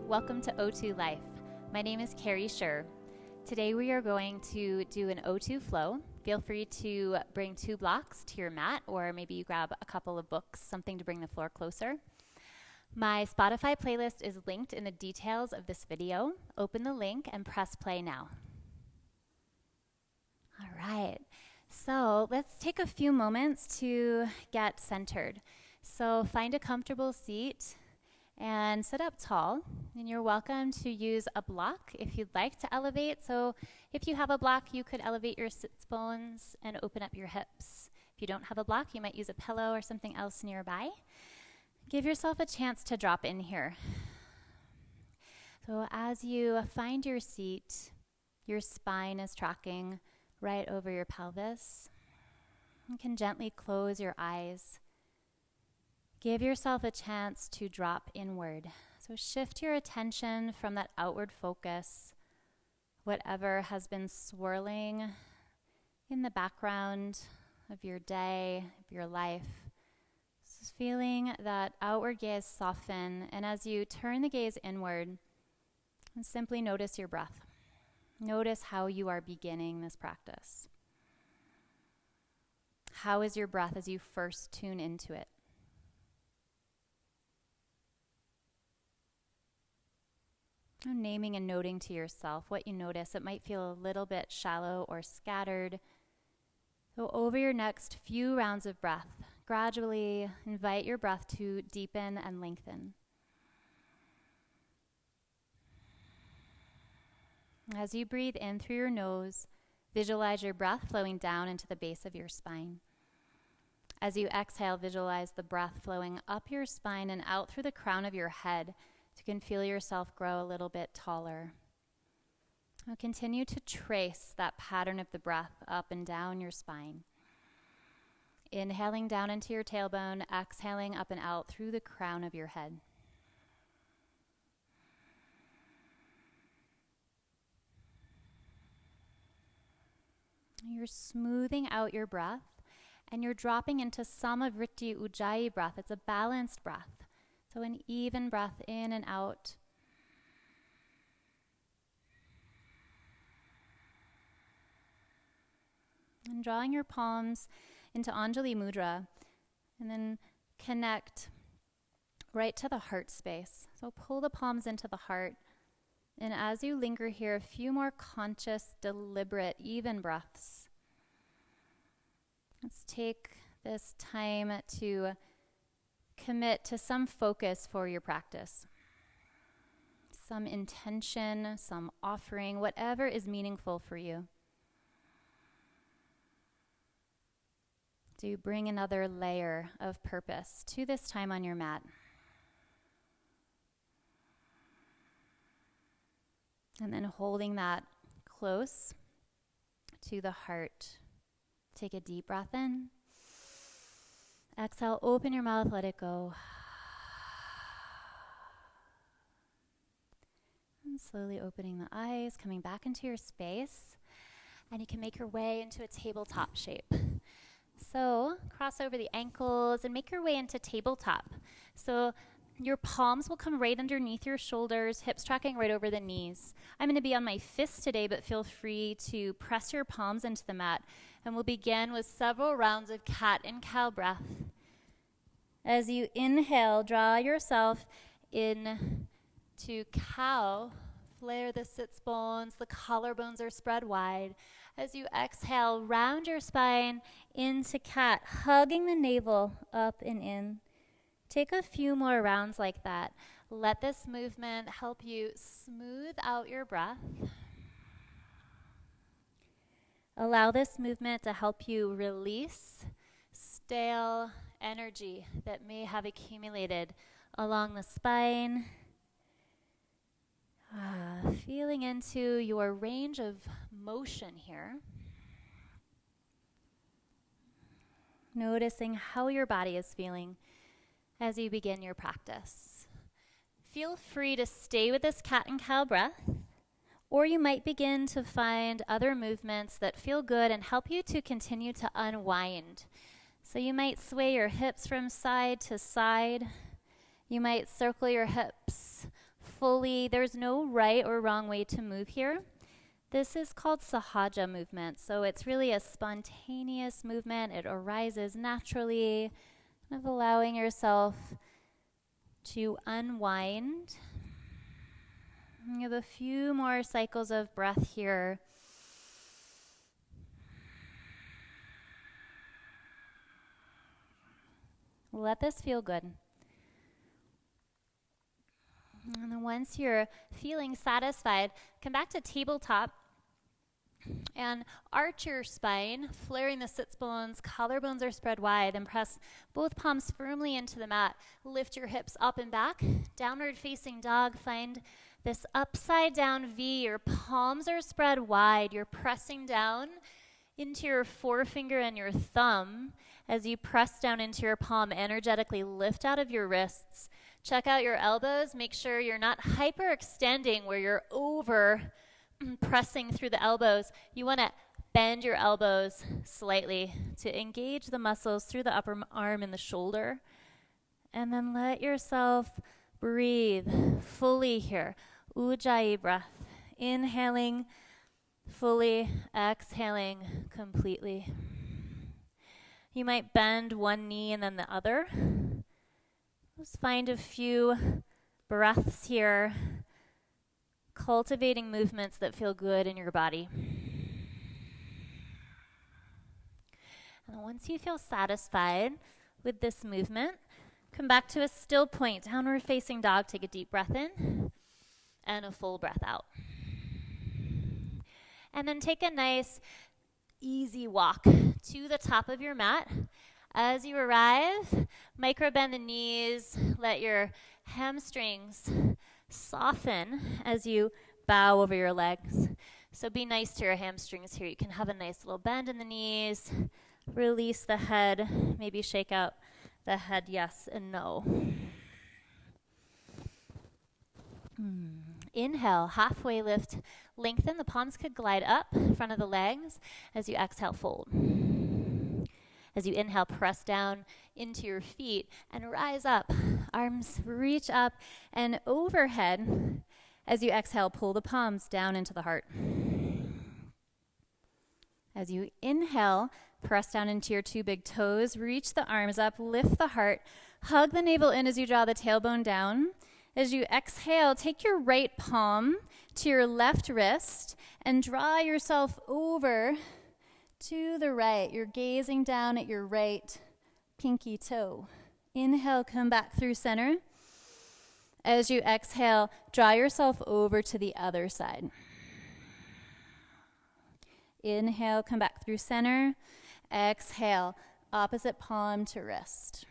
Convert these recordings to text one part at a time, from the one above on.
welcome to O2 Life. My name is Kerrie Schur. Today we are going to do an O2 flow. Feel free to bring 2 blocks to your mat, or maybe you grab a couple of books, something to bring the floor closer. My Spotify playlist is linked in the details of this video. Open the link and press play now. All right, so let's take a few moments to get centered. So find a comfortable seat and sit up tall. And you're welcome to use a block if you'd like to elevate. So if you have a block, you could elevate your sits bones and open up your hips. If you don't have a block, you might use a pillow or something else nearby. Give yourself a chance to drop in here. So as you find your seat, your spine is tracking right over your pelvis. You can gently close your eyes. Give yourself a chance to drop inward. So shift your attention from that outward focus, whatever has been swirling in the background of your day, of your life. Just feeling that outward gaze soften, and as you turn the gaze inward, simply notice your breath. Notice how you are beginning this practice. How is your breath as you first tune into it? Naming and noting to yourself what you notice. It might feel a little bit shallow or scattered. So over your next few rounds of breath, gradually invite your breath to deepen and lengthen. As you breathe in through your nose, visualize your breath flowing down into the base of your spine. As you exhale, visualize the breath flowing up your spine and out through the crown of your head. You can feel yourself grow a little bit taller. Now continue to trace that pattern of the breath up and down your spine. Inhaling down into your tailbone, exhaling up and out through the crown of your head. You're smoothing out your breath, and you're dropping into Samavritti Ujjayi breath. It's a balanced breath. So an even breath in and out. And drawing your palms into Anjali Mudra, and then connect right to the heart space. So pull the palms into the heart. And as you linger here, a few more conscious, deliberate, even breaths. Let's take this time to commit to some focus for your practice. Some intention, some offering, whatever is meaningful for you. Do bring another layer of purpose to this time on your mat. And then holding that close to the heart. Take a deep breath in. Exhale, open your mouth, let it go. And slowly opening the eyes, coming back into your space. And you can make your way into a tabletop shape. So cross over the ankles and make your way into tabletop. So your palms will come right underneath your shoulders, hips tracking right over the knees. I'm going to be on my fists today, but feel free to press your palms into the mat. And we'll begin with several rounds of cat and cow breath. As you inhale, draw yourself in to cow. Flare the sits bones, the collarbones are spread wide. As you exhale, round your spine into cat, hugging the navel up and in. Take a few more rounds like that. Let this movement help you smooth out your breath. Allow this movement to help you release stale energy that may have accumulated along the spine. Feeling into your range of motion here. Noticing how your body is feeling as you begin your practice. Feel free to stay with this cat and cow breath, or you might begin to find other movements that feel good and help you to continue to unwind. So you might sway your hips from side to side. You might circle your hips fully. There's no right or wrong way to move here. This is called sahaja movement. So it's really a spontaneous movement. It arises naturally, kind of allowing yourself to unwind. You have a few more cycles of breath here. Let this feel good. And then once you're feeling satisfied, come back to tabletop and arch your spine, flaring the sits bones, collarbones are spread wide, and press both palms firmly into the mat. Lift your hips up and back, downward facing dog. Find this upside down V. Your palms are spread wide. You're pressing down into your forefinger and your thumb. As you press down into your palm, energetically lift out of your wrists. Check out your elbows. Make sure you're not hyperextending where you're over pressing through the elbows. You want to bend your elbows slightly to engage the muscles through the upper arm and the shoulder. And then let yourself breathe fully here. Ujjayi breath. Inhaling fully, exhaling completely. You might bend one knee and then the other. Just find a few breaths here, cultivating movements that feel good in your body. And once you feel satisfied with this movement, come back to a still point, downward facing dog. Take a deep breath in and a full breath out. And then take a nice easy walk to the top of your mat. As you arrive, micro bend the knees, let your hamstrings soften as you bow over your legs. So be nice to your hamstrings here. You can have a nice little bend in the knees, release the head, maybe shake out the head yes and no. Inhale, halfway lift, lengthen. The palms could glide up in front of the legs. As you exhale, fold. As you inhale, press down into your feet and rise up. Arms reach up and overhead. As you exhale, pull the palms down into the heart. As you inhale, press down into your two big toes. Reach the arms up, lift the heart. Hug the navel in as you draw the tailbone down. As you exhale, take your right palm to your left wrist and draw yourself over to the right. You're gazing down at your right pinky toe. Inhale, come back through center. As you exhale, draw yourself over to the other side. Inhale, come back through center. Exhale, opposite palm to wrist.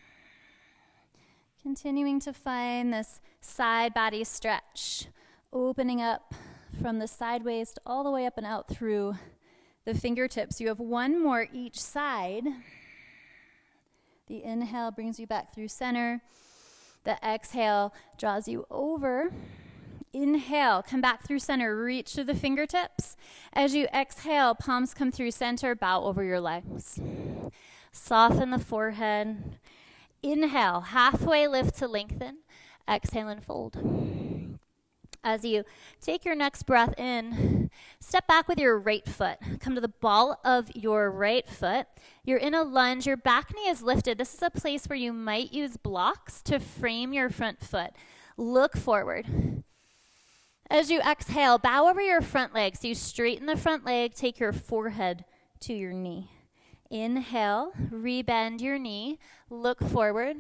Continuing to find this side body stretch, opening up from the side waist all the way up and out through the fingertips. You have one more each side. The inhale brings you back through center. The exhale draws you over. Inhale, come back through center, reach through the fingertips. As you exhale, palms come through center, bow over your legs. Soften the forehead. Inhale, halfway lift to lengthen. Exhale and fold. As you take your next breath in, step back with your right foot. Come to the ball of your right foot. You're in a lunge. Your back knee is lifted. This is a place where you might use blocks to frame your front foot. Look forward. As you exhale, bow over your front leg. So you straighten the front leg, take your forehead to your knee. Inhale, rebend your knee, look forward,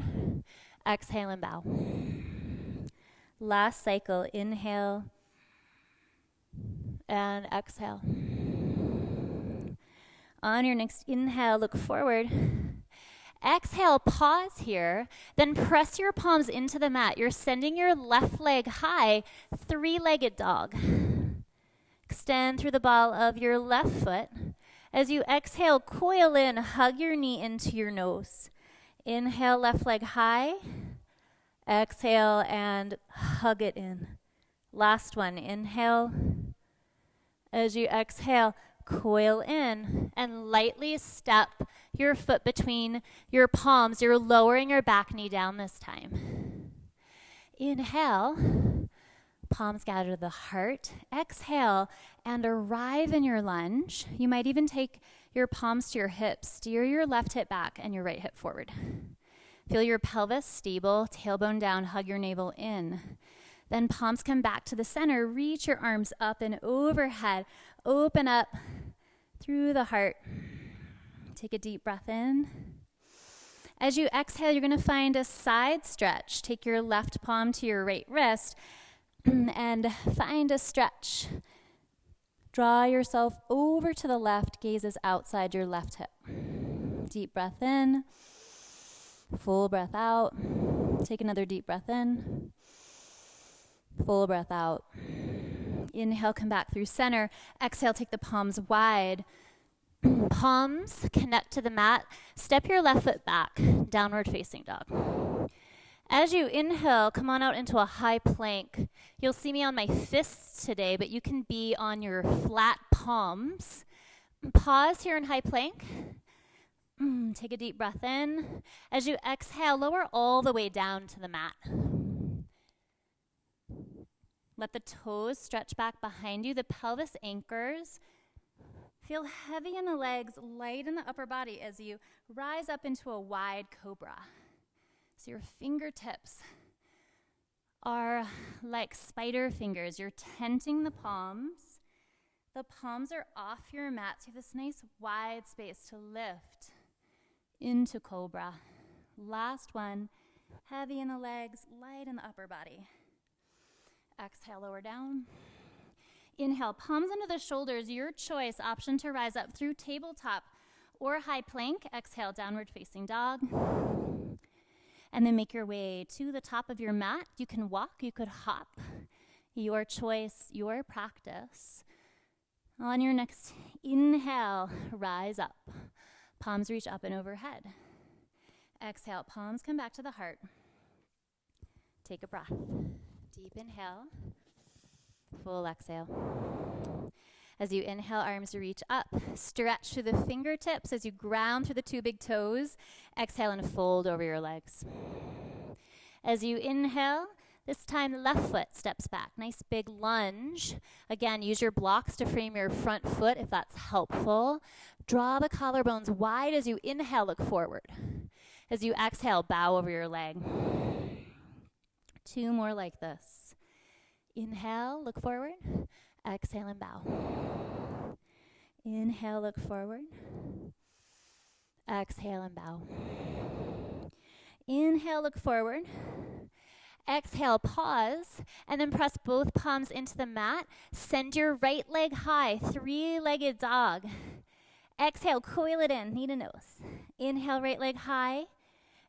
exhale and bow. Last cycle, inhale and exhale. On your next inhale, look forward. Exhale, pause here, then press your palms into the mat. You're sending your left leg high, three-legged dog. Extend through the ball of your left foot. As you exhale, coil in, hug your knee into your nose. Inhale, left leg high. Exhale and hug it in. Last one, inhale. As you exhale, coil in and lightly step your foot between your palms. You're lowering your back knee down this time. Inhale, Palms gather to the heart. Exhale and arrive in your lunge. You might even take your palms to your hips. Steer your left hip back and your right hip forward. Feel your pelvis stable, tailbone down, hug your navel in. Then palms come back to the center. Reach your arms up and overhead. Open up through the heart. Take a deep breath in. As you exhale, you're going to find a side stretch. Take your left palm to your right wrist and find a stretch. Draw yourself over to the left, gazes outside your left hip. Deep breath in. Full breath out. Take another deep breath in. Full breath out. Inhale, come back through center. Exhale, take the palms wide. Palms connect to the mat. Step your left foot back, downward facing dog. As you inhale, come on out into a high plank. You'll see me on my fists today, but you can be on your flat palms. Pause here in high plank. Take a deep breath in. As you exhale, lower all the way down to the mat. Let the toes stretch back behind you. The pelvis anchors. Feel heavy in the legs, light in the upper body as you rise up into a wide cobra. So your fingertips are like spider fingers. You're tenting the palms. The palms are off your mat. So you have this nice wide space to lift into cobra. Last one, heavy in the legs, light in the upper body. Exhale, lower down. Inhale, palms under the shoulders, your choice. Option to rise up through tabletop or high plank. Exhale, downward facing dog. And then make your way to the top of your mat. You can walk, you could hop. Your choice, your practice. On your next inhale, rise up. Palms reach up and overhead. Exhale, palms come back to the heart. Take a breath. Deep inhale. Full exhale. As you inhale, arms reach up. Stretch through the fingertips as you ground through the two big toes. Exhale and fold over your legs. As you inhale, this time the left foot steps back. Nice big lunge. Again, use your blocks to frame your front foot if that's helpful. Draw the collarbones wide as you inhale, look forward. As you exhale, bow over your leg. Two more like this. Inhale, look forward. Exhale and bow. Inhale, look forward. Exhale and bow. Inhale, look forward. Exhale, pause, and then press both palms into the mat. Send your right leg high, three-legged dog. Exhale, coil it in, knee to nose. Inhale, right leg high.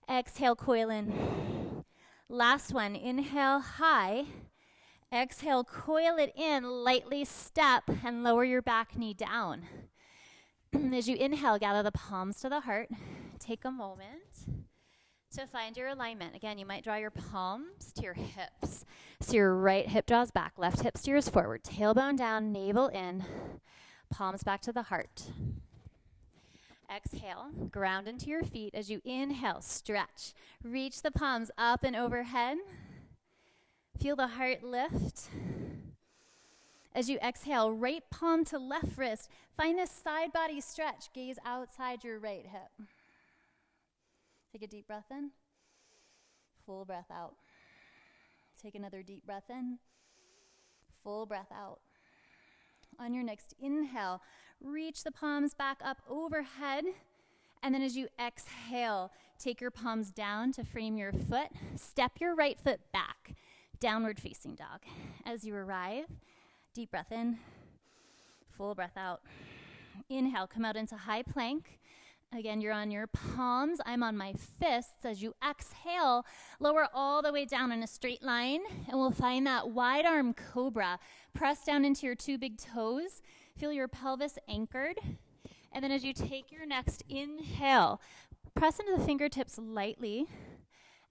Exhale, coil in. Last one, inhale, high. Exhale, coil it in, lightly step, and lower your back knee down. As you inhale, gather the palms to the heart. Take a moment to find your alignment. Again, you might draw your palms to your hips. So your right hip draws back, left hip steers forward. Tailbone down, navel in, palms back to the heart. Exhale, ground into your feet. As you inhale, stretch. Reach the palms up and overhead. Feel the heart lift. As you exhale, right palm to left wrist. Find this side body stretch. Gaze outside your right hip. Take a deep breath in. Full breath out. Take another deep breath in. Full breath out. On your next inhale, reach the palms back up overhead. And then as you exhale, take your palms down to frame your foot. Step your right foot back. Downward facing dog. As you arrive, deep breath in, full breath out. Inhale, come out into high plank. Again, you're on your palms. I'm on my fists. As you exhale, lower all the way down in a straight line, and we'll find that wide arm cobra. Press down into your two big toes. Feel your pelvis anchored. And then as you take your next inhale, press into the fingertips lightly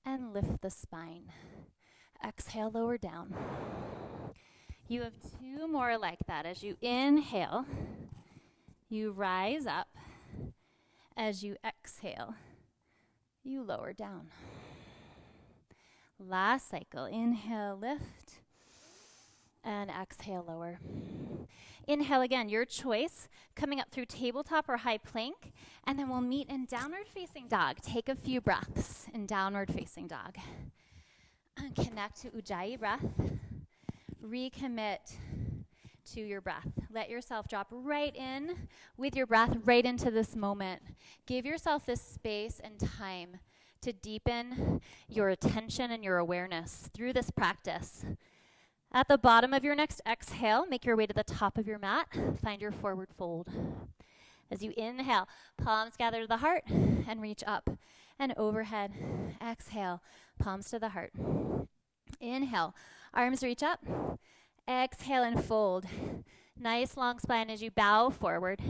and lift the spine. Exhale, lower down. You have two more like that. As you inhale, you rise up. As you exhale, you lower down. Last cycle. Inhale, lift. And exhale, lower. Inhale again, your choice, coming up through tabletop or high plank, and then we'll meet in downward facing dog. Take a few breaths in downward facing dog. Connect to Ujjayi breath. Recommit to your breath. Let yourself drop right in with your breath, right into this moment. Give yourself this space and time to deepen your attention and your awareness through this practice. At the bottom of your next exhale, make your way to the top of your mat. Find your forward fold. As you inhale, palms gather to the heart and reach up and overhead. Exhale, palms to the heart. Inhale, arms reach up. Exhale and fold. Nice long spine as you bow forward.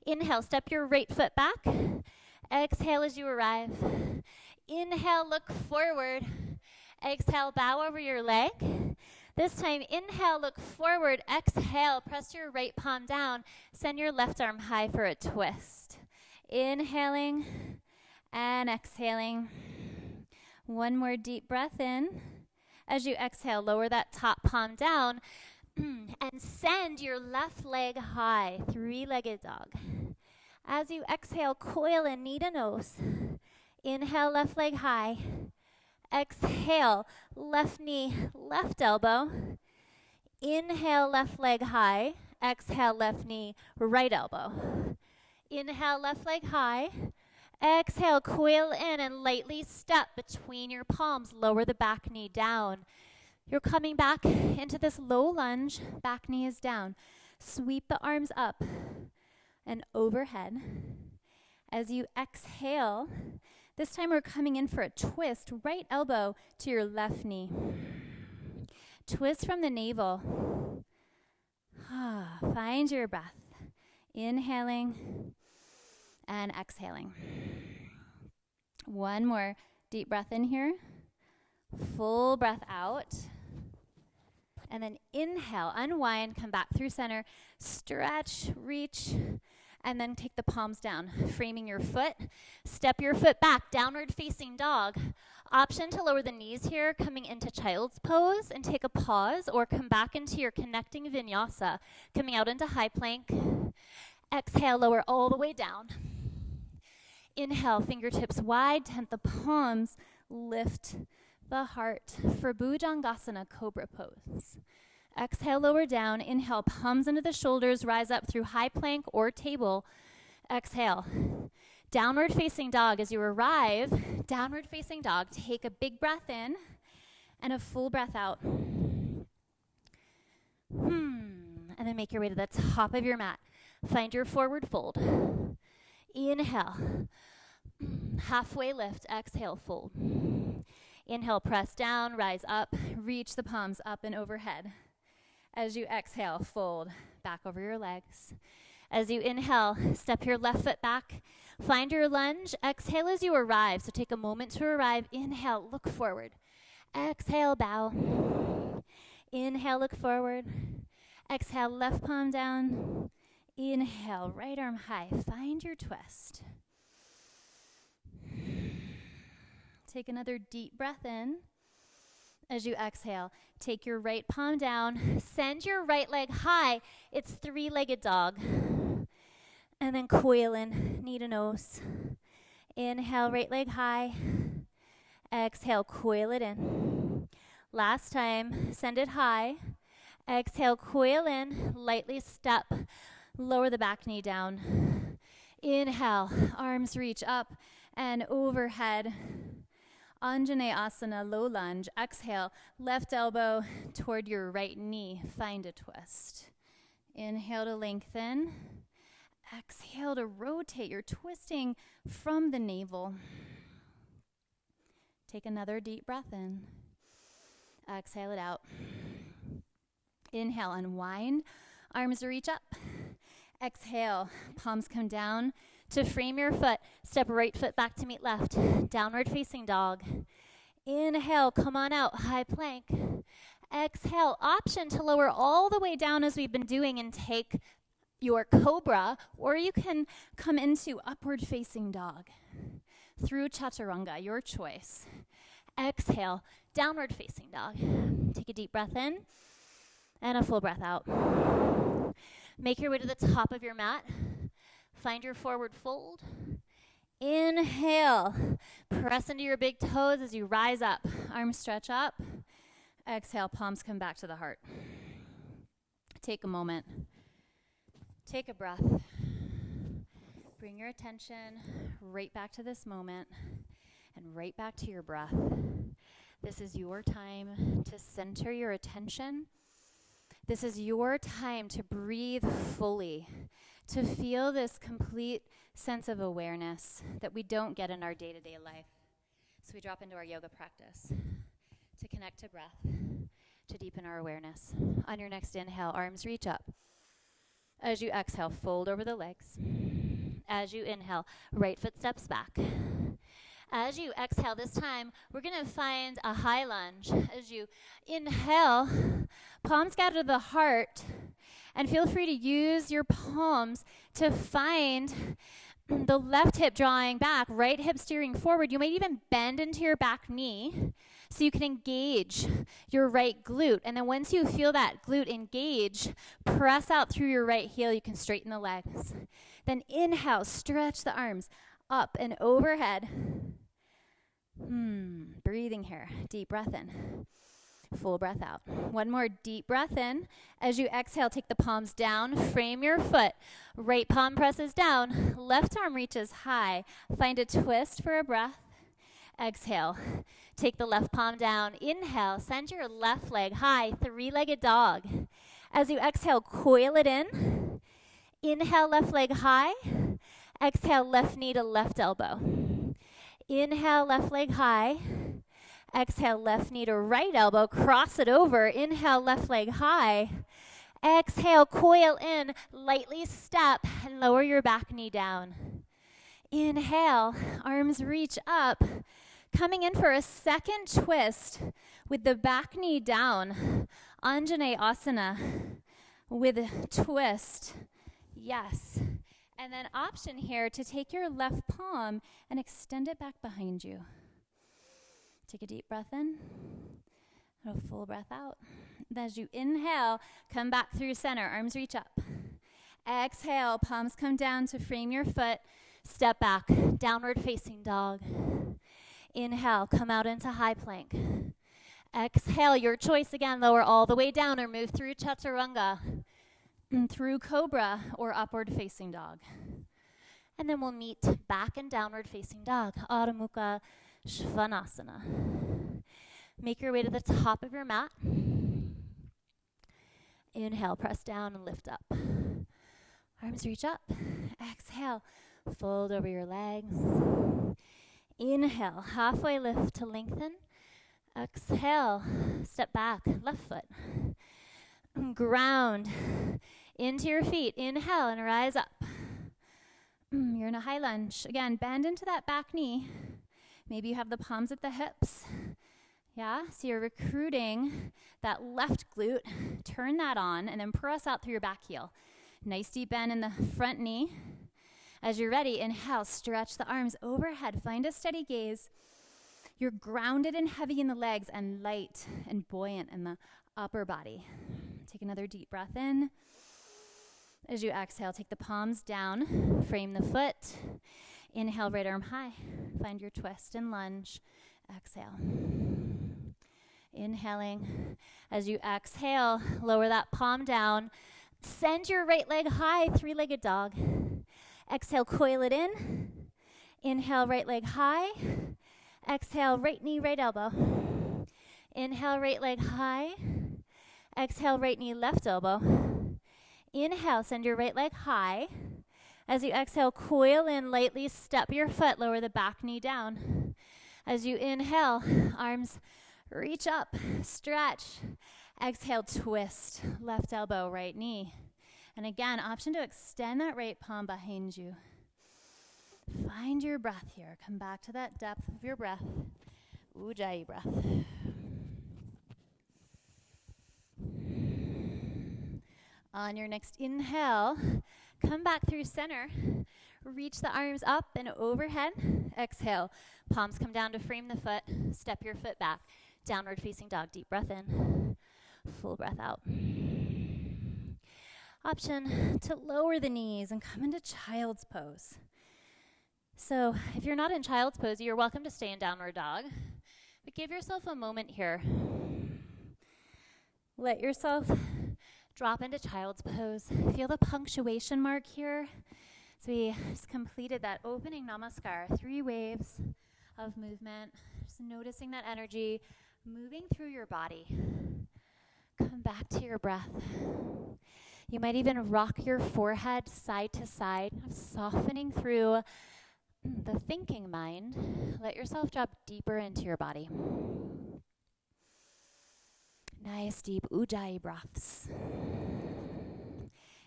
Inhale, step your right foot back. Exhale as you arrive. Inhale, look forward. Exhale, bow over your leg. This time, inhale, look forward. Exhale, press your right palm down. Send your left arm high for a twist. Inhaling and exhaling. One more deep breath in. As you exhale, lower that top palm down and send your left leg high, three-legged dog. As you exhale, coil in, knee to nose. Inhale, left leg high. Exhale, left knee, left elbow. Inhale, left leg high. Exhale, left knee, right elbow. Inhale, left leg high. Exhale, coil in and lightly step between your palms. Lower the back knee down. You're coming back into this low lunge. Back knee is down. Sweep the arms up and overhead. As you exhale, this time we're coming in for a twist. Right elbow to your left knee. Twist from the navel. Find your breath. Inhaling and exhaling. One more deep breath in here. Full breath out. And then inhale, unwind, come back through center, stretch, reach, and then take the palms down, framing your foot. Step your foot back, downward facing dog. Option to lower the knees here, coming into child's pose and take a pause, or come back into your connecting vinyasa, coming out into high plank. Exhale, lower all the way down. Inhale, fingertips wide, tent the palms, lift the heart for Bhujangasana, cobra pose. Exhale, lower down. Inhale, palms into the shoulders, rise up through high plank or table. Exhale, downward facing dog. As you arrive, downward facing dog, take a big breath in and a full breath out. And then make your way to the top of your mat. Find your forward fold. Inhale, halfway lift. Exhale, fold. Inhale, press down, rise up, reach the palms up and overhead. As you exhale, fold back over your legs. As you inhale, step your left foot back. Find your lunge. Exhale as you arrive. So take a moment to arrive. Inhale, look forward. Exhale, bow. Inhale, look forward. Exhale, left palm down. Inhale, right arm high. Find your twist. Take another deep breath in. As you exhale, take your right palm down. Send your right leg high. It's three-legged dog. And then coil in, knee to nose. Inhale, right leg high. Exhale, coil it in. Last time, send it high. Exhale, coil in, lightly step. Lower the back knee down. Inhale, arms reach up and overhead. Anjaneyasana, low lunge. Exhale, left elbow toward your right knee. Find a twist. Inhale to lengthen. Exhale to rotate. You're twisting from the navel. Take another deep breath in. Exhale it out. Inhale, unwind. Arms reach up. Exhale, palms come down. To frame your foot, step right foot back to meet left. Downward facing dog. Inhale, come on out, high plank. Exhale, option to lower all the way down as we've been doing and take your cobra, or you can come into upward facing dog through chaturanga, your choice. Exhale, downward facing dog. Take a deep breath in. And a full breath out. Make your way to the top of your mat. Find your forward fold. Inhale. Press into your big toes as you rise up. Arms stretch up. Exhale, palms come back to the heart. Take a moment. Take a breath. Bring your attention right back to this moment and right back to your breath. This is your time to center your attention. This is your time to breathe fully, to feel this complete sense of awareness that we don't get in our day-to-day life. So we drop into our yoga practice to connect to breath, to deepen our awareness. On your next inhale, arms reach up. As you exhale, fold over the legs. As you inhale, right foot steps back. As you exhale this time, we're going to find a high lunge. As you inhale, palms gather to the heart, and feel free to use your palms to find the left hip drawing back, right hip steering forward. You might even bend into your back knee so you can engage your right glute. And then once you feel that glute engage, press out through your right heel. You can straighten the legs. Then inhale, stretch the arms up and overhead. Breathing here. Deep breath in. Full breath out. One more deep breath in. As you exhale, take the palms down. Frame your foot. Right palm presses down. Left arm reaches high. Find a twist for a breath. Exhale. Take the left palm down. Inhale. Send your left leg high. Three-legged dog. As you exhale, coil it in. Inhale, left leg high. Exhale, left knee to left elbow. Inhale, left leg high. Exhale, left knee to right elbow. Cross it over. Inhale, left leg high. Exhale, coil in. Lightly step and lower your back knee down. Inhale, arms reach up. Coming in for a second twist with the back knee down. Anjaneyasana with a twist. Yes. And then option here to take your left palm and extend it back behind you. Take a deep breath in and a full breath out. As you inhale, come back through center, arms reach up. Exhale, palms come down to frame your foot. Step back, downward facing dog. Inhale, come out into high plank. Exhale, your choice again, lower all the way down or move through chaturanga, through cobra or upward facing dog. And then we'll meet back in downward facing dog, Adho Mukha Svanasana. Make your way to the top of your mat. Inhale, press down and lift up. Arms reach up. Exhale, fold over your legs. Inhale, halfway lift to lengthen. Exhale, step back, left foot. Ground into your feet. Inhale and rise up. You're in a high lunge. Again, bend into that back knee. Maybe you have the palms at the hips. Yeah, so you're recruiting that left glute. Turn that on and then press out through your back heel. Nice deep bend in the front knee. As you're ready, inhale, stretch the arms overhead. Find a steady gaze. You're grounded and heavy in the legs and light and buoyant in the upper body. Take another deep breath in. As you exhale, take the palms down. Frame the foot. Inhale, right arm high. Find your twist and lunge. Exhale. Inhaling. As you exhale, lower that palm down. Send your right leg high, three-legged dog. Exhale, coil it in. Inhale, right leg high. Exhale, right knee, right elbow. Inhale, right leg high. Exhale, right knee, left elbow. Inhale, send your right leg high. As you exhale, coil in, lightly step your foot, lower the back knee down. As you inhale, arms reach up, stretch. Exhale, twist, left elbow, right knee. And again, option to extend that right palm behind you. Find your breath here. Come back to that depth of your breath. Ujjayi breath. On your next inhale, come back through center. Reach the arms up and overhead. Exhale. Palms come down to frame the foot. Step your foot back. Downward facing dog. Deep breath in. Full breath out. option to lower the knees and come into child's pose. So if you're not in child's pose, you're welcome to stay in downward dog, but give yourself a moment here. Let yourself drop into child's pose. Feel the punctuation mark here. So we just completed that opening namaskar, 3 waves of movement. Just noticing that energy moving through your body. Come back to your breath. You might even rock your forehead side to side, softening through the thinking mind. Let yourself drop deeper into your body. Nice deep ujjayi breaths.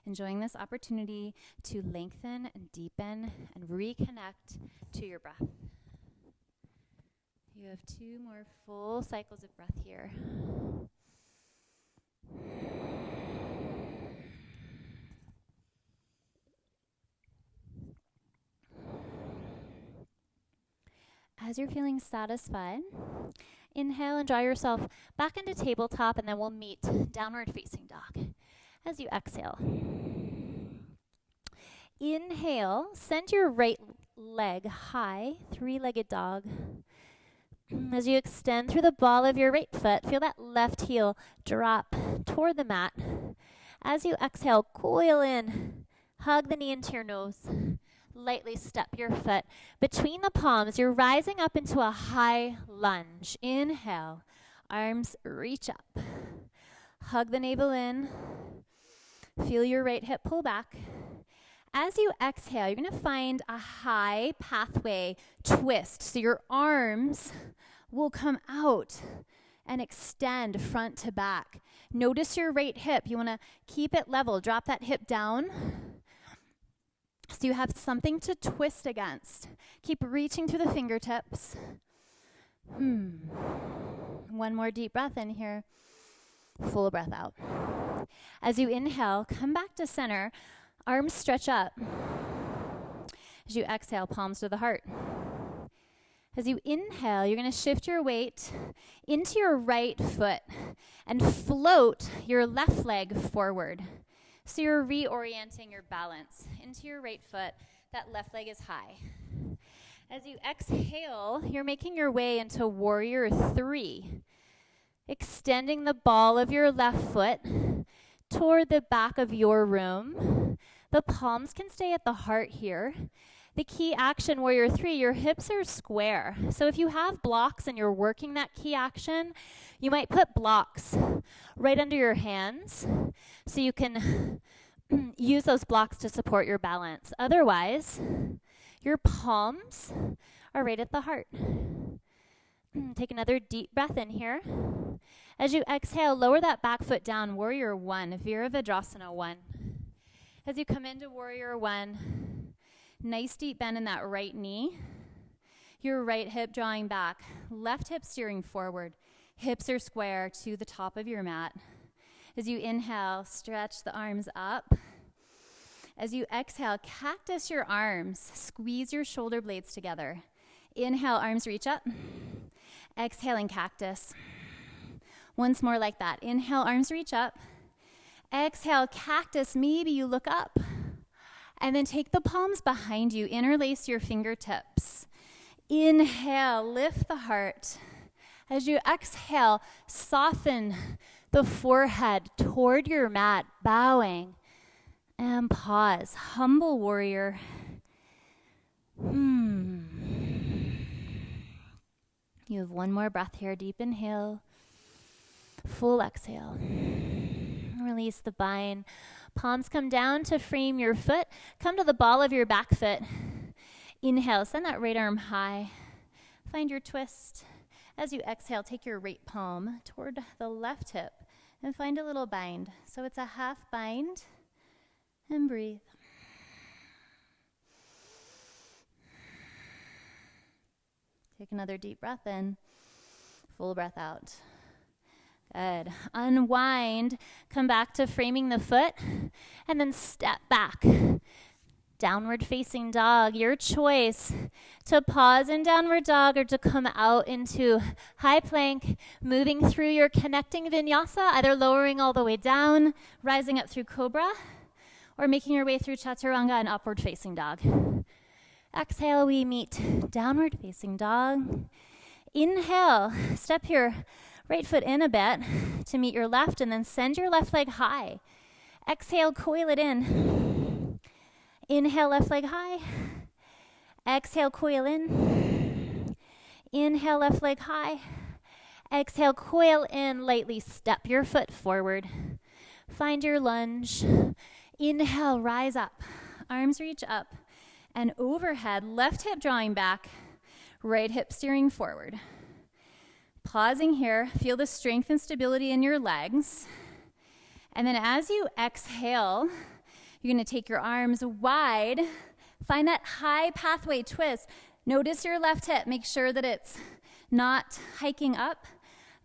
Enjoying this opportunity to lengthen and deepen and reconnect to your breath. You have 2 more full cycles of breath here. As you're feeling satisfied, inhale and draw yourself back into tabletop, and then we'll meet downward facing dog. As you exhale, inhale, send your right leg high, 3-legged dog. As you extend through the ball of your right foot, feel that left heel drop toward the mat. As you exhale, coil in, hug the knee into your nose. Lightly step your foot between the palms. You're rising up into a high lunge. Inhale, arms reach up. Hug the navel in. Feel your right hip pull back. As you exhale, you're going to find a high pathway twist. So your arms will come out and extend front to back. Notice your right hip. You want to keep it level. Drop that hip down. So you have something to twist against. Keep reaching through the fingertips. One more deep breath in here. Full breath out. As you inhale, come back to center. Arms stretch up. As you exhale, palms to the heart. As you inhale, you're going to shift your weight into your right foot and float your left leg forward. So you're reorienting your balance into your right foot. That left leg is high. As you exhale, you're making your way into warrior 3. Extending the ball of your left foot toward the back of your room. The palms can stay at the heart here. The key action, warrior 3, your hips are square. So if you have blocks and you're working that key action, you might put blocks right under your hands so you can use those blocks to support your balance. Otherwise, your palms are right at the heart. Take another deep breath in here. As you exhale, lower that back foot down, warrior 1, Virabhadrasana 1. As you come into warrior 1, nice deep bend in that right knee. Your right hip drawing back, left hip steering forward. Hips are square to the top of your mat. As you inhale, stretch the arms up. As you exhale, cactus your arms. Squeeze your shoulder blades together. Inhale, arms reach up. Exhaling, cactus. Once more like that. Inhale, arms reach up. Exhale, cactus. Maybe you look up. And then take the palms behind you. Interlace your fingertips. Inhale, lift the heart. As you exhale, soften the forehead toward your mat, bowing. And pause. Humble warrior. You have one more breath here. Deep inhale. Full exhale. Release the bind. Palms come down to frame your foot. Come to the ball of your back foot. Inhale, send that right arm high. Find your twist. As you exhale, take your right palm toward the left hip and find a little bind. So it's a half bind, and breathe. Take another deep breath in, full breath out. Good. Unwind, come back to framing the foot, and then step back. Downward facing dog, your choice to pause in downward dog or to come out into high plank, moving through your connecting vinyasa, either lowering all the way down, rising up through cobra, or making your way through chaturanga and upward facing dog. Exhale, we meet downward facing dog. Inhale, step your right foot in a bit to meet your left, and then send your left leg high. Exhale, coil it in. Inhale, left leg high. Exhale, coil in. Inhale, left leg high. Exhale, coil in, lightly step your foot forward. Find your lunge. Inhale, rise up. Arms reach up and overhead, left hip drawing back, right hip steering forward. Pausing here, feel the strength and stability in your legs. And then as you exhale, you're going to take your arms wide. Find that high pathway twist. Notice your left hip. Make sure that it's not hiking up,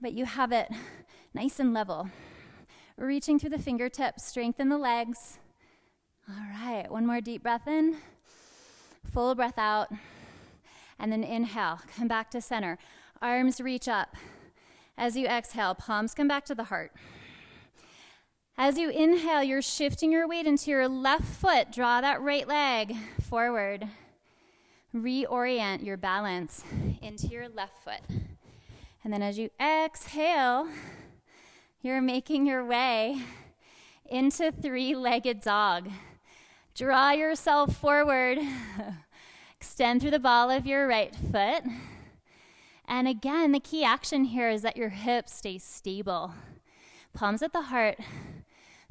but you have it nice and level. Reaching through the fingertips, strengthen the legs. All right, one more deep breath in. Full breath out. And then inhale, come back to center. Arms reach up. As you exhale, palms come back to the heart. As you inhale, you're shifting your weight into your left foot. Draw that right leg forward. Reorient your balance into your left foot. And then as you exhale, you're making your way into three-legged dog. Draw yourself forward. Extend through the ball of your right foot. And again, the key action here is that your hips stay stable. Palms at the heart.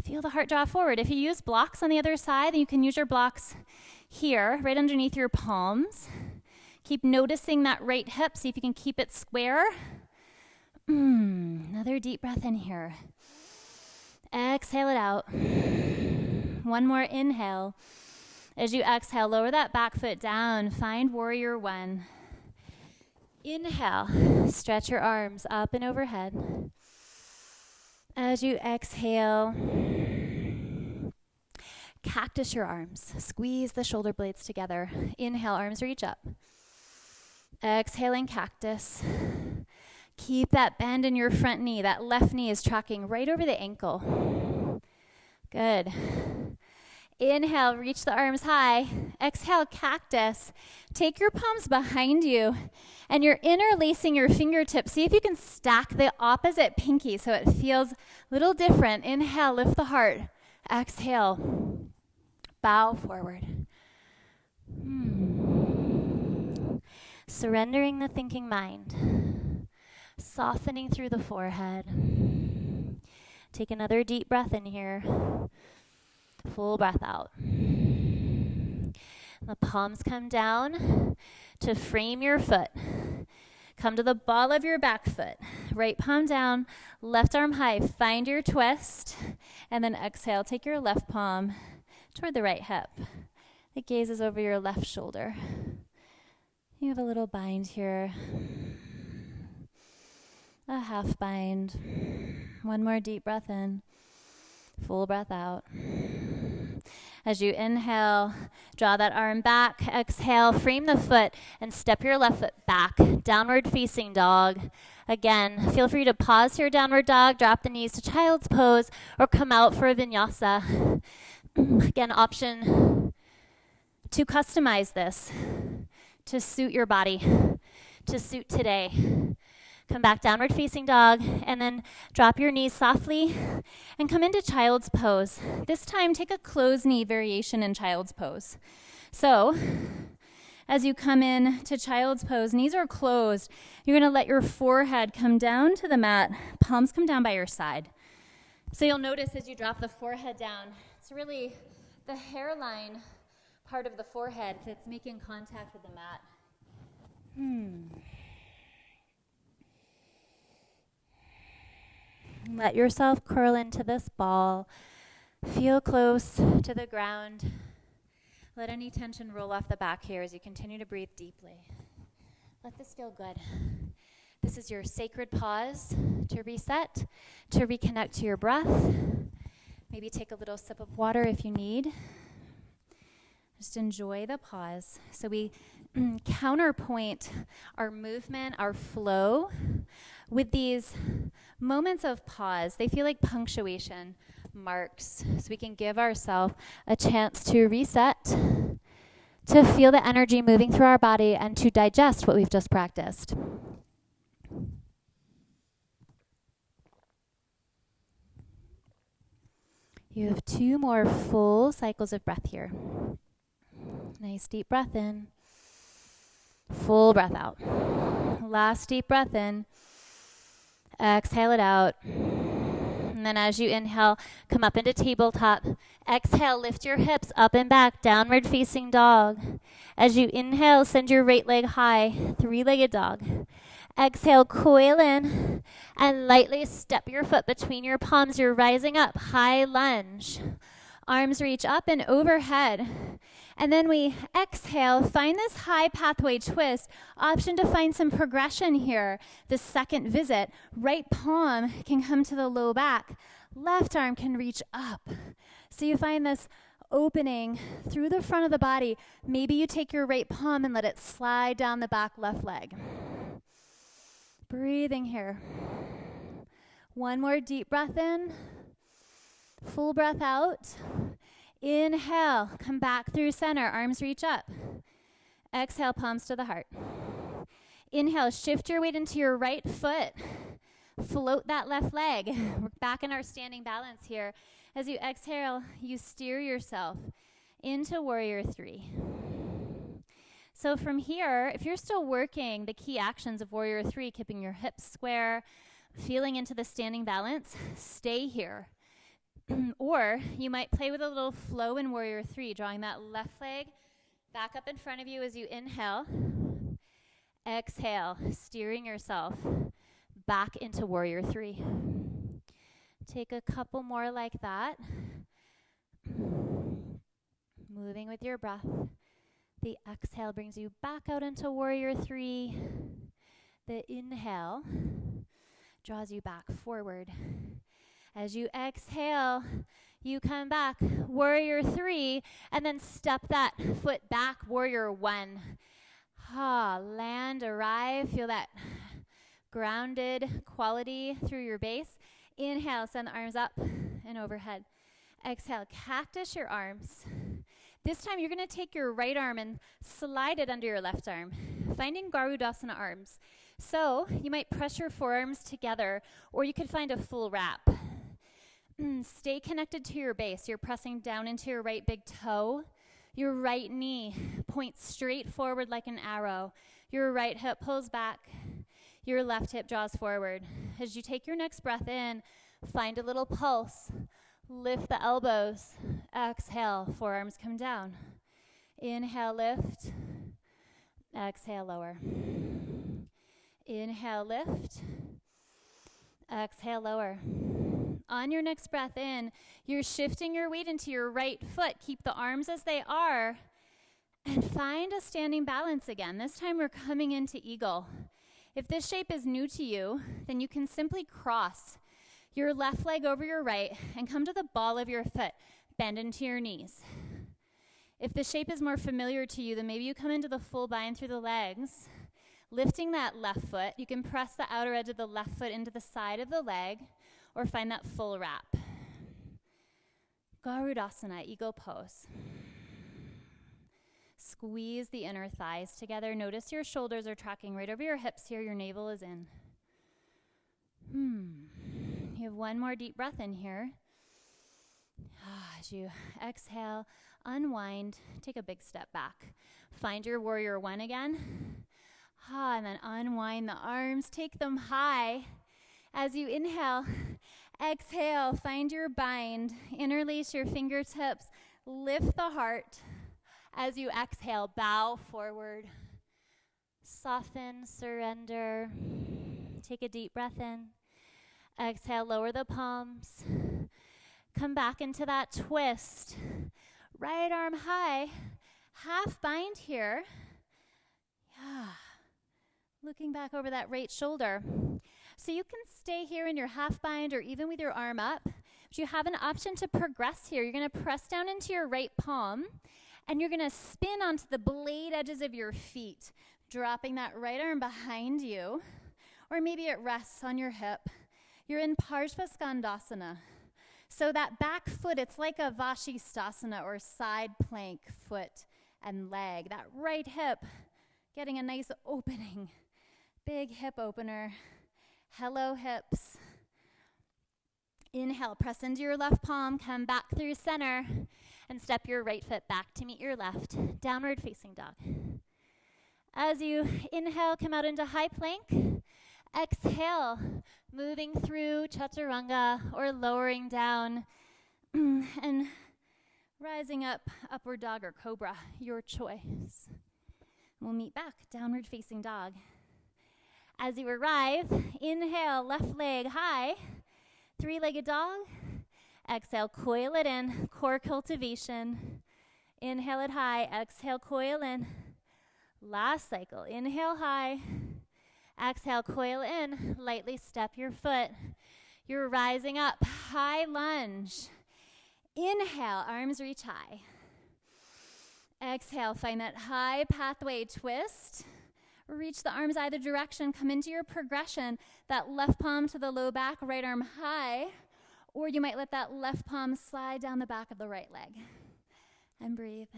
Feel the heart draw forward. If you use blocks on the other side, then you can use your blocks here, right underneath your palms. Keep noticing that right hip. See if you can keep it square. Another deep breath in here. Exhale it out. One more inhale. As you exhale, lower that back foot down. Find warrior one. Inhale, stretch your arms up and overhead. As you exhale, cactus your arms. Squeeze the shoulder blades together. Inhale, arms reach up. Exhaling, cactus. Keep that bend in your front knee. That left knee is tracking right over the ankle. Good. Inhale, reach the arms high. Exhale, cactus. Take your palms behind you, and you're interlacing your fingertips. See if you can stack the opposite pinky so it feels a little different. Inhale, lift the heart. Exhale, bow forward. Surrendering the thinking mind. Softening through the forehead. Take another deep breath in here. Full breath out. The palms come down to frame your foot. Come to the ball of your back foot. Right palm down, left arm high. Find your twist. And then exhale. Take your left palm toward the right hip. It gazes over your left shoulder. You have a little bind here. A half bind. One more deep breath in. Full breath out. As you inhale, draw that arm back. Exhale, frame the foot and step your left foot back. Downward facing dog. Again, feel free to pause here, downward dog. Drop the knees to child's pose or come out for a vinyasa. Again, option to customize this to suit your body, to suit today. Come back, downward facing dog, and then drop your knees softly and come into child's pose. This time, take a closed knee variation in child's pose. So, as you come in to child's pose, knees are closed. You're going to let your forehead come down to the mat, palms come down by your side. So you'll notice as you drop the forehead down, it's really the hairline part of the forehead that's making contact with the mat. Let yourself curl into this ball. Feel close to the ground. Let any tension roll off the back here as you continue to breathe deeply. Let this feel good. This is your sacred pause to reset, to reconnect to your breath. Maybe take a little sip of water if you need. Just enjoy the pause. So we counterpoint our movement, our flow with these moments of pause. They feel like punctuation marks so we can give ourselves a chance to reset, to feel the energy moving through our body, and to digest what we've just practiced. You have 2 more full cycles of breath here. Nice deep breath in. Full breath out. Last deep breath in. Exhale it out. And then as you inhale, come up into tabletop. Exhale, lift your hips up and back, downward facing dog. As you inhale, send your right leg high, 3-legged dog. Exhale, coil in, and lightly step your foot between your palms. You're rising up, high lunge. Arms reach up and overhead. And then we exhale, find this high pathway twist. Option to find some progression here. The second visit, right palm can come to the low back. Left arm can reach up. So you find this opening through the front of the body. Maybe you take your right palm and let it slide down the back left leg. Breathing here. 1 more deep breath in. Full breath out. Inhale, come back through center, arms reach up. Exhale, palms to the heart. Inhale, shift your weight into your right foot. Float that left leg. We're back in our standing balance here. As you exhale, you steer yourself into warrior 3. So from here, if you're still working the key actions of warrior 3, keeping your hips square, feeling into the standing balance, stay here. Or you might play with a little flow in warrior 3, drawing that left leg back up in front of you as you inhale. Exhale, steering yourself back into warrior 3. Take a couple more like that. Moving with your breath. The exhale brings you back out into warrior 3. The inhale draws you back forward. As you exhale, you come back, warrior 3, and then step that foot back, warrior 1. Land, arrive, feel that grounded quality through your base. Inhale, send the arms up and overhead. Exhale, cactus your arms. This time you're going to take your right arm and slide it under your left arm, finding Garudasana arms. So you might press your forearms together, or you could find a full wrap. Stay connected to your base. You're pressing down into your right big toe. Your right knee points straight forward like an arrow. Your right hip pulls back. Your left hip draws forward. As you take your next breath in, find a little pulse. Lift the elbows. Exhale, forearms come down. Inhale, lift. Exhale, lower. Inhale, lift. Exhale, lower. On your next breath in, you're shifting your weight into your right foot. Keep the arms as they are. And find a standing balance again. This time we're coming into eagle. If this shape is new to you, then you can simply cross your left leg over your right and come to the ball of your foot. Bend into your knees. If the shape is more familiar to you, then maybe you come into the full bind through the legs. Lifting that left foot, you can press the outer edge of the left foot into the side of the leg, or find that full wrap. Garudasana, eagle pose. Squeeze the inner thighs together. Notice your shoulders are tracking right over your hips here. Your navel is in. You have 1 more deep breath in here. As you exhale, unwind, take a big step back. Find your warrior 1 again. And then unwind the arms, take them high. As you inhale, exhale, find your bind, interlace your fingertips, lift the heart. As you exhale, bow forward, soften, surrender. Take a deep breath in. Exhale, lower the palms. Come back into that twist. Right arm high, half bind here. Looking back over that right shoulder. So you can stay here in your half bind or even with your arm up, but you have an option to progress here. You're going to press down into your right palm, and you're going to spin onto the blade edges of your feet, dropping that right arm behind you, or maybe it rests on your hip. You're in Parshva Skandasana. So that back foot, it's like a Vashisthasana or side plank foot and leg. That right hip getting a nice opening. Big hip opener. Hello, hips. Inhale, press into your left palm, come back through center, and step your right foot back to meet your left. Downward facing dog. As you inhale, come out into high plank. Exhale, moving through chaturanga or lowering down and rising up, upward dog or cobra, your choice. We'll meet back, downward facing dog. As you arrive, inhale, left leg high, three-legged dog. Exhale, coil it in, core cultivation. Inhale it high, exhale, coil in. Last cycle, inhale high, exhale, coil in, lightly step your foot. You're rising up, high lunge. Inhale, arms reach high. Exhale, find that high pathway twist. Reach the arms either direction, come into your progression, that left palm to the low back, right arm high, or you might let that left palm slide down the back of the right leg. And breathe.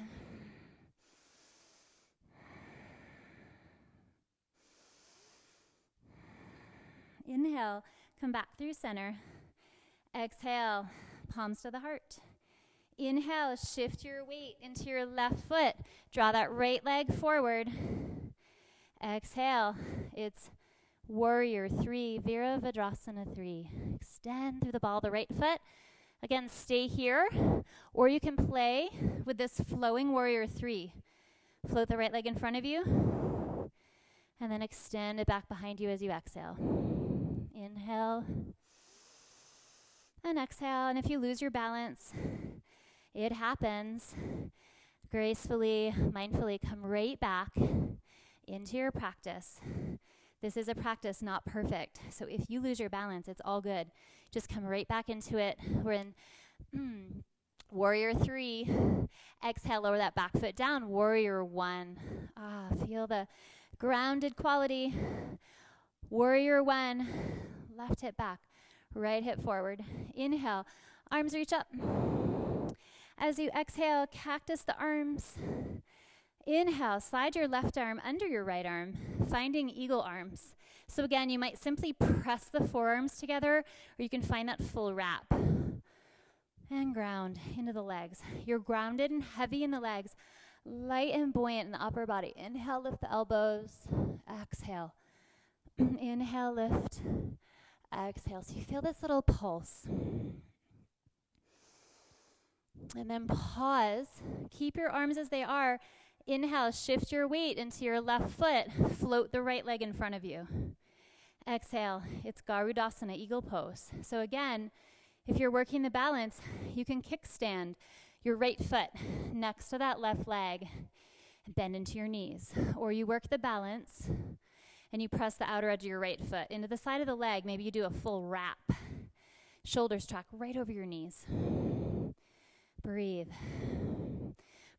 Inhale, come back through center. Exhale, palms to the heart. Inhale, shift your weight into your left foot. Draw that right leg forward. Exhale, it's warrior 3, Virabhadrasana 3. Extend through the ball of the right foot. Again, stay here, or you can play with this flowing warrior 3. Float the right leg in front of you, and then extend it back behind you as you exhale. Inhale, and exhale, and if you lose your balance, it happens. Gracefully, mindfully come right back into your practice. This is a practice, not perfect. So if you lose your balance, it's all good. Just come right back into it. We're in warrior 3. Exhale, lower that back foot down. Warrior 1. Feel the grounded quality. Warrior 1. Left hip back. Right hip forward. Inhale. Arms reach up. As you exhale, cactus the arms. Inhale, slide your left arm under your right arm, finding eagle arms. So again, you might simply press the forearms together, or you can find that full wrap. And ground into the legs. You're grounded and heavy in the legs, light and buoyant in the upper body. Inhale, lift the elbows. Exhale. Inhale, lift. Exhale. So you feel this little pulse. And then pause. Keep your arms as they are. Inhale, shift your weight into your left foot. Float the right leg in front of you. Exhale, it's Garudasana, eagle pose. So again, if you're working the balance, you can kickstand your right foot next to that left leg. Bend into your knees. Or you work the balance and you press the outer edge of your right foot into the side of the leg. Maybe you do a full wrap. Shoulders track right over your knees. Breathe.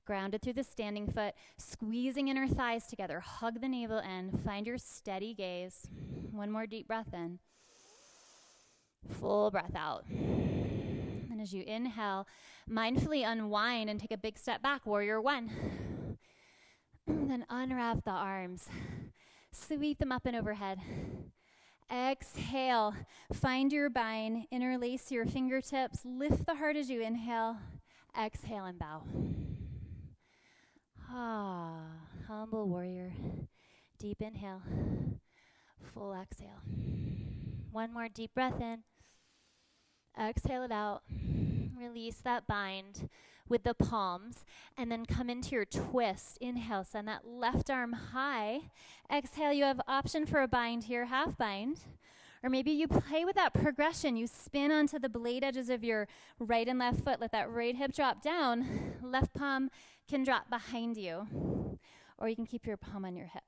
Grounded through the standing foot, squeezing inner thighs together. Hug the navel in. Find your steady gaze. One more deep breath in. Full breath out. And as you inhale, mindfully unwind and take a big step back. Warrior 1. Then unwrap the arms. Sweep them up and overhead. Exhale. Find your bind. Interlace your fingertips. Lift the heart as you inhale. Exhale and bow. Humble warrior. Deep inhale. Full exhale. One more deep breath in. Exhale it out. Release that bind with the palms. And then come into your twist. Inhale, send that left arm high. Exhale, you have option for a bind here, half bind. Or maybe you play with that progression. You spin onto the blade edges of your right and left foot. Let that right hip drop down. Left palm can drop behind you. Or you can keep your palm on your hip.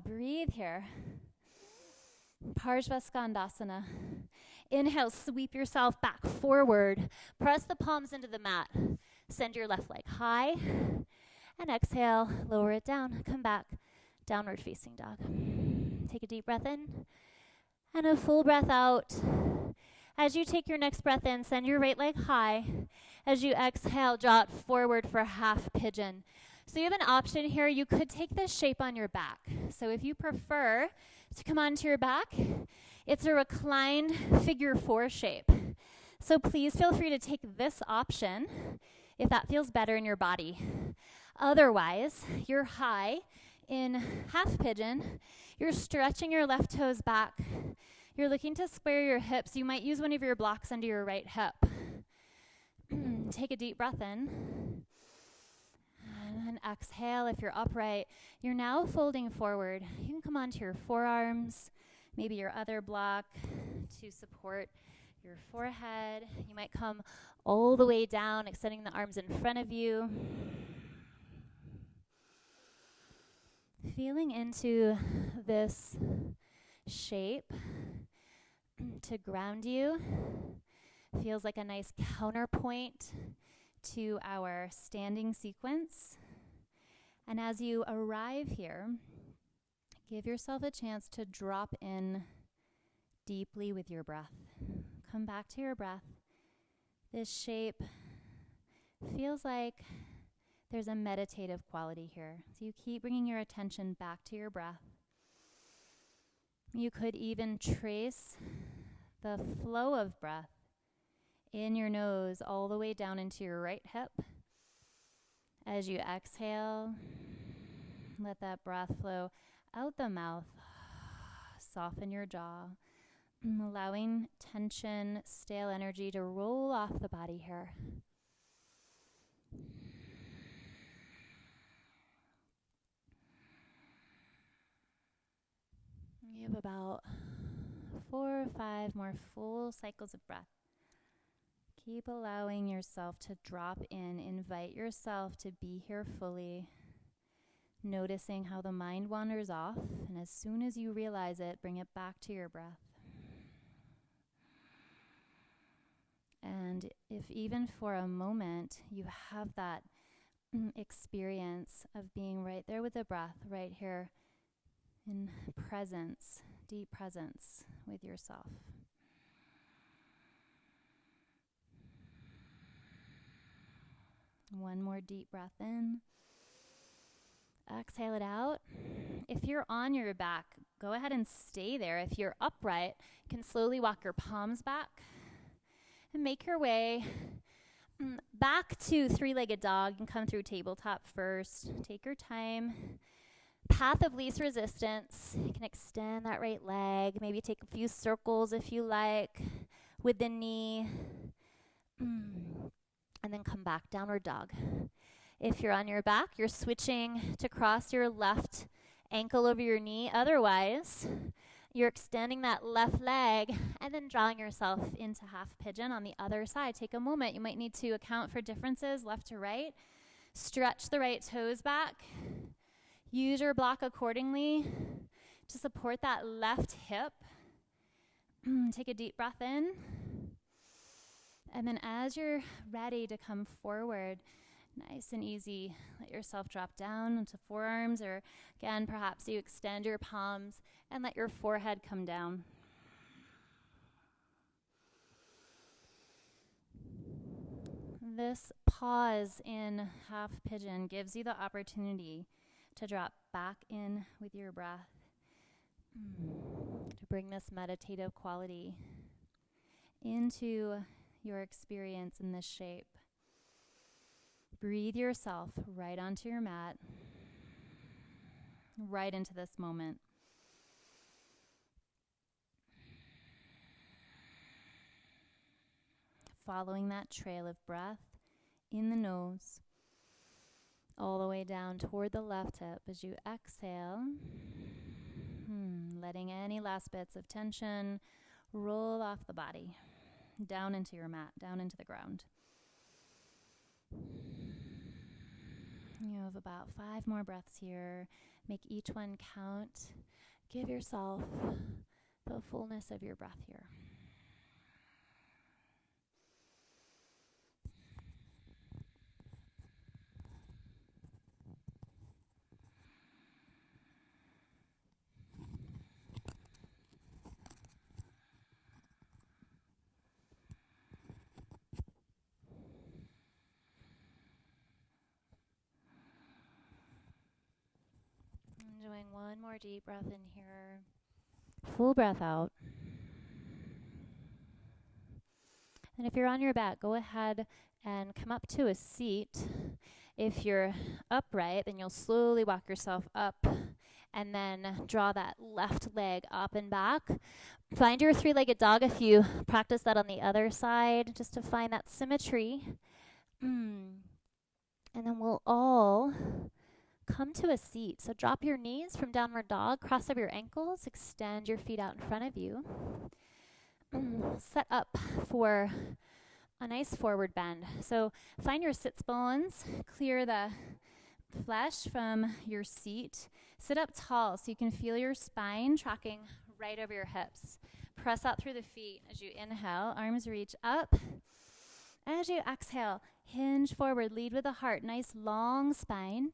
Breathe here. Parshvaskandasana. Inhale, sweep yourself back forward. Press the palms into the mat. Send your left leg high. And exhale, lower it down. Come back. Downward facing dog. Take a deep breath in. And a full breath out. As you take your next breath in, send your right leg high. As you exhale, draw it forward for half pigeon. So you have an option here. You could take this shape on your back. So if you prefer to come onto your back, it's a reclined figure 4 shape. So please feel free to take this option if that feels better in your body. Otherwise, you're high in half pigeon. You're stretching your left toes back. You're looking to square your hips. You might use one of your blocks under your right hip. Take a deep breath in. And then exhale. If you're upright, you're now folding forward. You can come onto your forearms, maybe your other block to support your forehead. You might come all the way down, extending the arms in front of you. Feeling into this shape to ground you. Feels like a nice counterpoint to our standing sequence. And as you arrive here, give yourself a chance to drop in deeply with your breath. Come back to your breath. This shape feels like there's a meditative quality here. So you keep bringing your attention back to your breath. You could even trace the flow of breath in your nose all the way down into your right hip. As you exhale, let that breath flow out the mouth. Soften your jaw, allowing tension, stale energy to roll off the body here. You have about 4 or 5 more full cycles of breath. Keep allowing yourself to drop in. Invite yourself to be here fully, noticing how the mind wanders off, and as soon as you realize it, bring it back to your breath. And if even for a moment you have that experience of being right there with the breath, right here in presence, deep presence with yourself. One more deep breath in. Exhale it out. If you're on your back, go ahead and stay there. If you're upright, you can slowly walk your palms back and make your way back to three-legged dog. You can come through tabletop first. Take your time. Path of least resistance. You can extend that right leg. Maybe take a few circles if you like with the knee. And then come back, downward dog. If you're on your back, you're switching to cross your left ankle over your knee. Otherwise, you're extending that left leg and then drawing yourself into half pigeon on the other side. Take a moment. You might need to account for differences left to right. Stretch the right toes back. Use your block accordingly to support that left hip. Take a deep breath in. And then as you're ready to come forward, nice and easy, let yourself drop down into forearms, or again, perhaps you extend your palms and let your forehead come down. This pause in half pigeon gives you the opportunity to drop back in with your breath, to bring this meditative quality into your experience in this shape. Breathe yourself right onto your mat, right into this moment. Following that trail of breath in the nose, all the way down toward the left hip as you exhale, letting any last bits of tension roll off the body, down into your mat, down into the ground. You have about 5 more breaths here. Make each one count. Give yourself the fullness of your breath here. One more deep breath in here. Full breath out. And if you're on your back, go ahead and come up to a seat. If you're upright, then you'll slowly walk yourself up and then draw that left leg up and back. Find your three-legged dog if you practice that on the other side, just to find that symmetry. And then we'll all come to a seat. So drop your knees from downward dog, cross over your ankles, extend your feet out in front of you. Set up for a nice forward bend. So find your sits bones, clear the flesh from your seat. Sit up tall so you can feel your spine tracking right over your hips. Press out through the feet as you inhale, arms reach up. As you exhale, hinge forward, lead with the heart, nice long spine.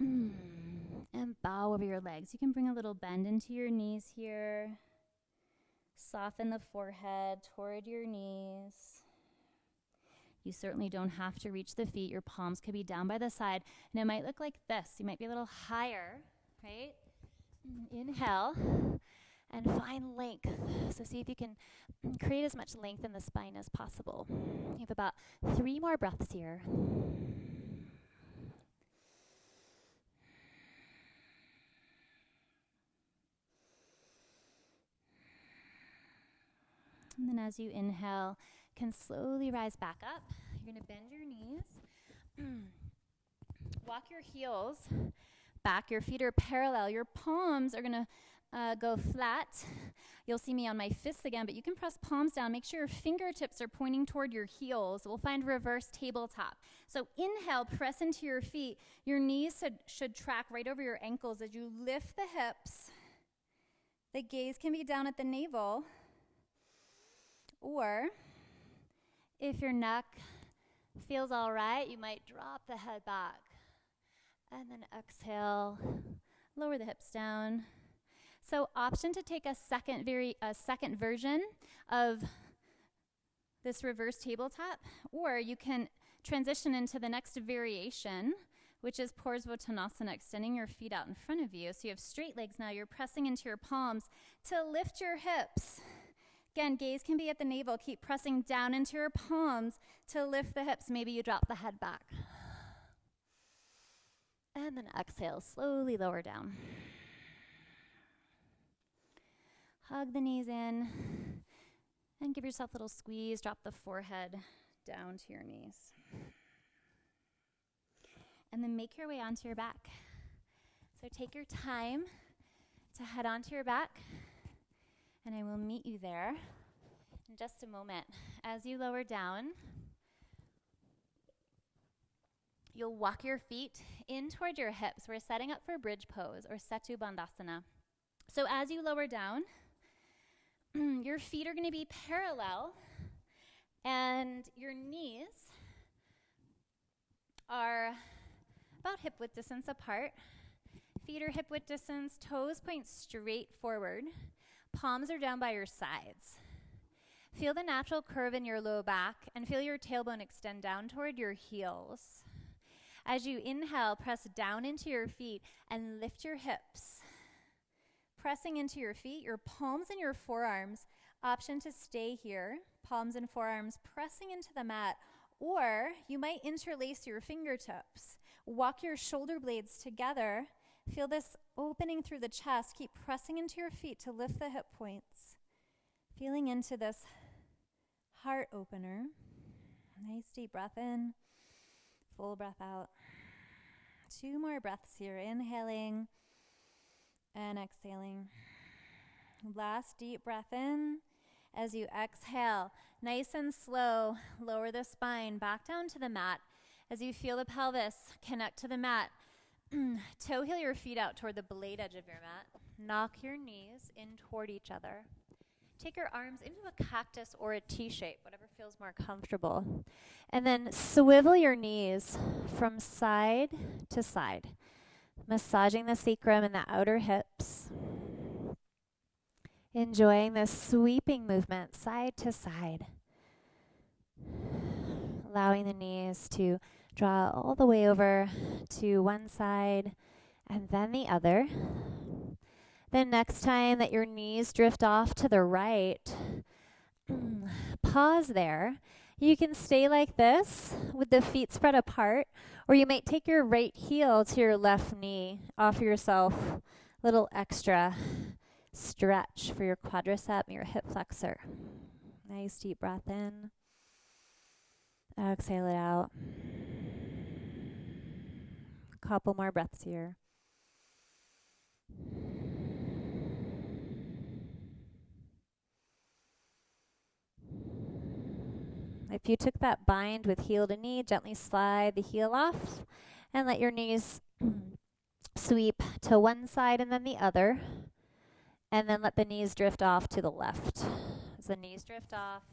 And bow over your legs. You can bring a little bend into your knees here. Soften the forehead toward your knees. You certainly don't have to reach the feet. Your palms could be down by the side. And it might look like this. You might be a little higher, right? Inhale and find length. So see if you can create as much length in the spine as possible. You have about 3 more breaths here. And then as you inhale, can slowly rise back up. You're going to bend your knees. Walk your heels back. Your feet are parallel. Your palms are going to go flat. You'll see me on my fists again, but you can press palms down. Make sure your fingertips are pointing toward your heels. We'll find reverse tabletop. So inhale, press into your feet. Your knees should track right over your ankles as you lift the hips. The gaze can be down at the navel. Or if your neck feels all right, you might drop the head back. And then exhale, lower the hips down. So option to take a second version of this reverse tabletop, or you can transition into the next variation, which is Parsvottanasana, extending your feet out in front of you. So you have straight legs now. You're pressing into your palms to lift your hips. Again, gaze can be at the navel. Keep pressing down into your palms to lift the hips. Maybe you drop the head back. And then exhale, slowly lower down. Hug the knees in and give yourself a little squeeze. Drop the forehead down to your knees. And then make your way onto your back. So take your time to head onto your back. And I will meet you there in just a moment. As you lower down, you'll walk your feet in toward your hips. We're setting up for bridge pose or Setu Bandhasana. So as you lower down, your feet are going to be parallel and your knees are about hip width distance apart. Feet are hip width distance, toes point straight forward. Palms are down by your sides. Feel the natural curve in your low back and feel your tailbone extend down toward your heels. As you inhale, press down into your feet and lift your hips. Pressing into your feet, your palms and your forearms. Option to stay here, palms and forearms pressing into the mat, or you might interlace your fingertips. Walk your shoulder blades together. Feel this opening through the chest. Keep pressing into your feet to lift the hip points. Feeling into this heart opener. Nice deep breath in. Full breath out. 2 more breaths here. Inhaling and exhaling. Last deep breath in. As you exhale, nice and slow, lower the spine back down to the mat. As you feel the pelvis connect to the mat, toe heel your feet out toward the blade edge of your mat. Knock your knees in toward each other. Take your arms into a cactus or a T-shape, whatever feels more comfortable. And then swivel your knees from side to side, massaging the sacrum and the outer hips. Enjoying this sweeping movement side to side. Allowing the knees to draw all the way over to one side and then the other. Then next time that your knees drift off to the right, pause there. You can stay like this with the feet spread apart, or you might take your right heel to your left knee. Offer yourself a little extra stretch for your quadricep and your hip flexor. Nice deep breath in. Exhale it out. A couple more breaths here. If you took that bind with heel to knee, gently slide the heel off and let your knees sweep to one side and then the other. And then let the knees drift off to the left. As the knees drift off,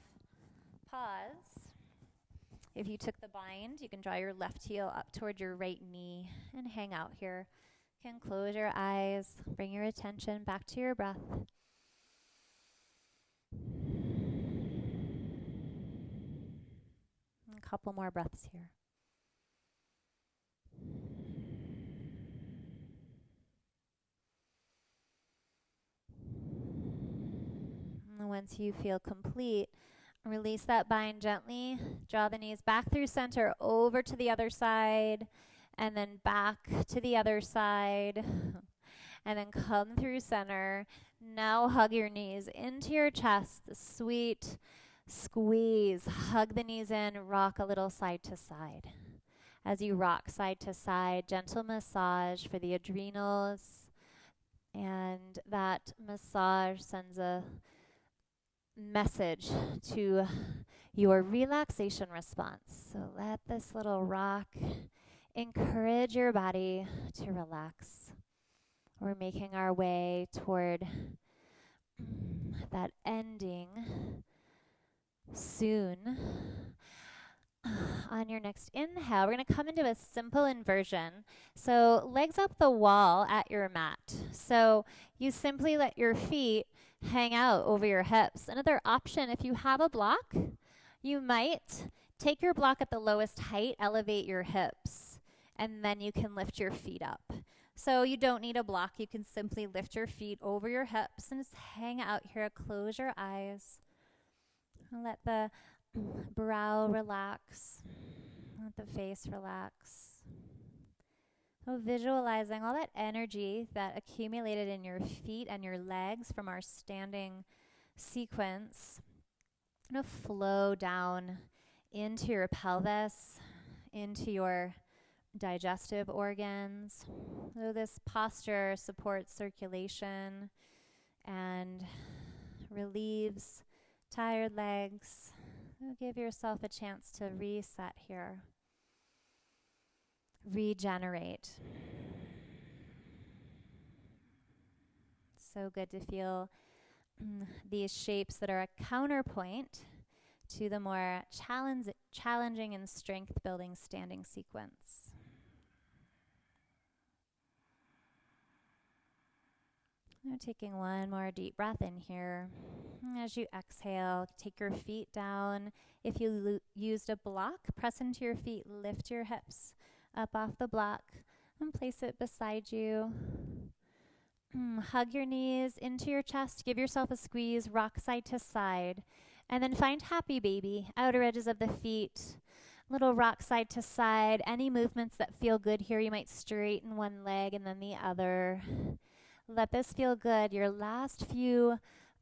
pause. If you took the bind, you can draw your left heel up toward your right knee and hang out here. You can close your eyes, bring your attention back to your breath. A couple more breaths here. And once you feel complete, release that bind gently. Draw the knees back through center over to the other side, and then back to the other side, and then come through center. Now hug your knees into your chest. The sweet squeeze. Hug the knees in. Rock a little side to side. As you rock side to side, gentle massage for the adrenals, and that massage sends a message to your relaxation response. So let this little rock encourage your body to relax. We're making our way toward that ending soon. On your next inhale, we're going to come into a simple inversion. So legs up the wall at your mat. So you simply let your feet hang out over your hips. Another option, if you have a block, you might take your block at the lowest height, elevate your hips, and then you can lift your feet up. So you don't need a block. You can simply lift your feet over your hips and just hang out here. Close your eyes. Let the brow relax. Let the face relax. So visualizing all that energy that accumulated in your feet and your legs from our standing sequence, going to flow down into your pelvis, into your digestive organs. So this posture supports circulation and relieves tired legs. Give yourself a chance to reset here. Regenerate. So good to feel these shapes that are a counterpoint to the more challenging and strength-building standing sequence. Now taking one more deep breath in here. As you exhale, take your feet down. If you used a block, press into your feet, lift your hips up off the block and place it beside you. Hug your knees into your chest. Give yourself a squeeze. Rock side to side. And then find happy baby. Outer edges of the feet. Little rock side to side. Any movements that feel good here. You might straighten one leg and then the other. Let this feel good. Your last few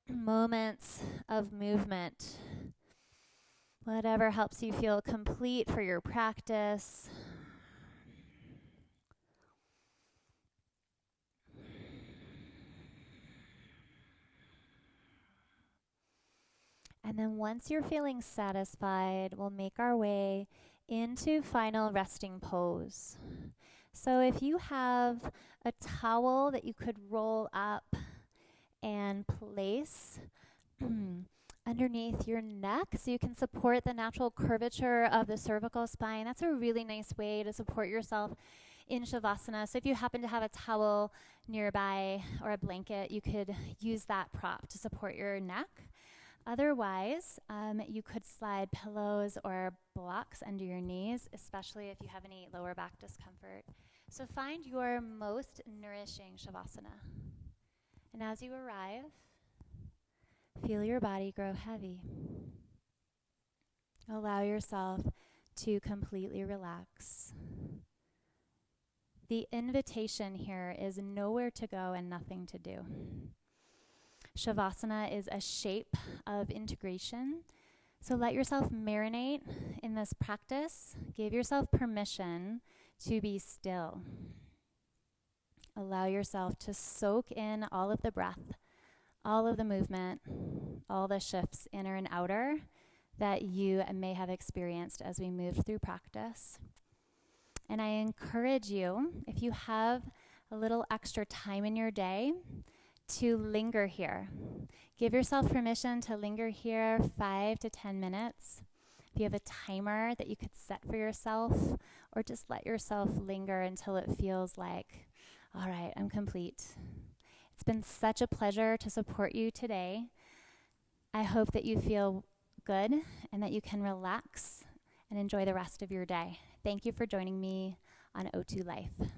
moments of movement. Whatever helps you feel complete for your practice. And then once you're feeling satisfied, we'll make our way into final resting pose. So if you have a towel that you could roll up and place underneath your neck so you can support the natural curvature of the cervical spine, that's a really nice way to support yourself in Shavasana. So if you happen to have a towel nearby or a blanket, you could use that prop to support your neck. Otherwise, you could slide pillows or blocks under your knees, especially if you have any lower back discomfort. So find your most nourishing Shavasana. And as you arrive, feel your body grow heavy. Allow yourself to completely relax. The invitation here is nowhere to go and nothing to do. Shavasana is a shape of integration. So let yourself marinate in this practice. Give yourself permission to be still. Allow yourself to soak in all of the breath, all of the movement, all the shifts, inner and outer, that you may have experienced as we moved through practice. And I encourage you, if you have a little extra time in your day, to linger here. Give yourself permission to linger here 5 to 10 minutes. If you have a timer that you could set for yourself, or just let yourself linger until it feels like, all right, I'm complete. It's been such a pleasure to support you today. I hope that you feel good and that you can relax and enjoy the rest of your day. Thank you for joining me on O2 Life.